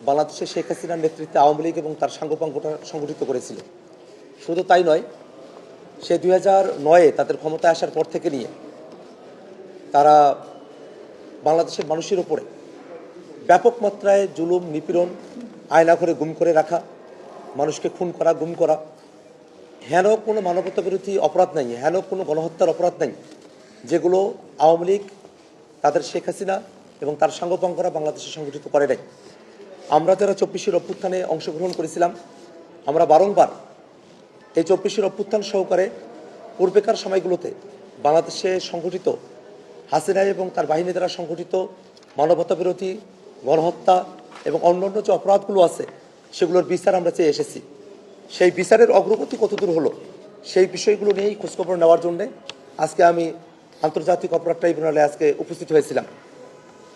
বাংলাদেশে শেখ হাসিনার নেতৃত্বে আওয়ামী লীগ এবং তার সাঙ্গপাঙ্গটা সংগঠিত করেছিল। শুধু তাই নয়, সে 2009-এ তাদের ক্ষমতায় আসার পর থেকে নিয়ে তারা বাংলাদেশের মানুষের ওপরে ব্যাপক মাত্রায় জুলুম, নিপীড়ন, আয়নাঘরে গুম করে রাখা, মানুষকে খুন করা, গুম করা, হেন কোনো মানবতা বিরোধী অপরাধ নাই, হেন কোনো গণহত্যার অপরাধ নাই যেগুলো আওয়ামী লীগ, তাদের শেখ হাসিনা এবং তার সাঙ্গপাঙ্গরা বাংলাদেশে সংগঠিত করে নাই। আমরা যারা 24-এর অভ্যুত্থানে অংশগ্রহণ করেছিলাম, আমরা বারংবার এই 24-এর অভ্যুত্থান সহকারে পূর্বেকার সময়গুলোতে বাংলাদেশে সংগঠিত হাসিনা এবং তার বাহিনী দ্বারা সংগঠিত মানবতা বিরোধী গণহত্যা এবং অন্যান্য যে অপরাধগুলো আছে সেগুলোর বিচার আমরা চেয়ে এসেছি। সেই বিচারের অগ্রগতি কতদূর হলো সেই বিষয়গুলো নিয়েই খোঁজখবর নেওয়ার জন্যে আজকে আমি আন্তর্জাতিক অপরাধ ট্রাইব্যুনালে আজকে উপস্থিত হয়েছিলাম।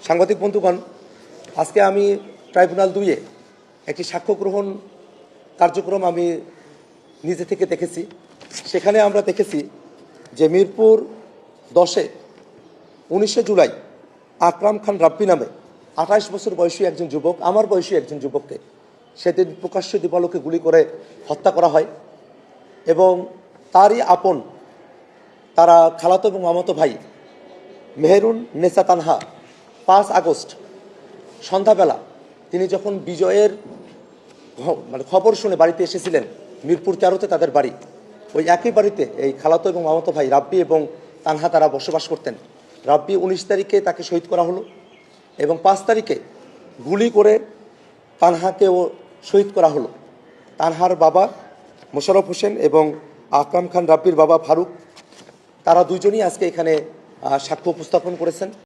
সাংবাদিক বন্ধুগণ, আজকে আমি ট্রাইব্যুনাল 2-এ একটি সাক্ষ্য গ্রহণ কার্যক্রম আমি নিজে থেকে দেখেছি। সেখানে আমরা দেখেছি যে মিরপুর 10-এ 19শে জুলাই আকরাম খান রাব্বি নামে 28 বছর বয়সী একজন যুবক, আমার বয়সী একজন যুবককে সেদিন প্রকাশ্য দিবালোকে গুলি করে হত্যা করা হয় এবং তারই আপন তারা খালাতো এবং মামাতো ভাই মেহেরুন নেসা তানহা 5 আগস্ট সন্ধ্যাবেলা তিনি যখন বিজয়ের খবর শুনে বাড়িতে এসেছিলেন, মিরপুর 13-তে তাদের বাড়ি, ওই একই বাড়িতে এই খালাতো এবং মামাতো ভাই রাব্বি এবং তানহা তারা বসবাস করতেন। রাব্বি 19 তারিখে তাকে শহীদ করা হলো এবং 5 তারিখে গুলি করে তানহাকেও শহীদ করা হলো। তানহার বাবা মোশাররফ হোসেন এবং আকরাম খান রাব্বির বাবা ফারুক, তারা দুজনই আজকে এখানে সাক্ষ্য উপস্থাপন করেছেন।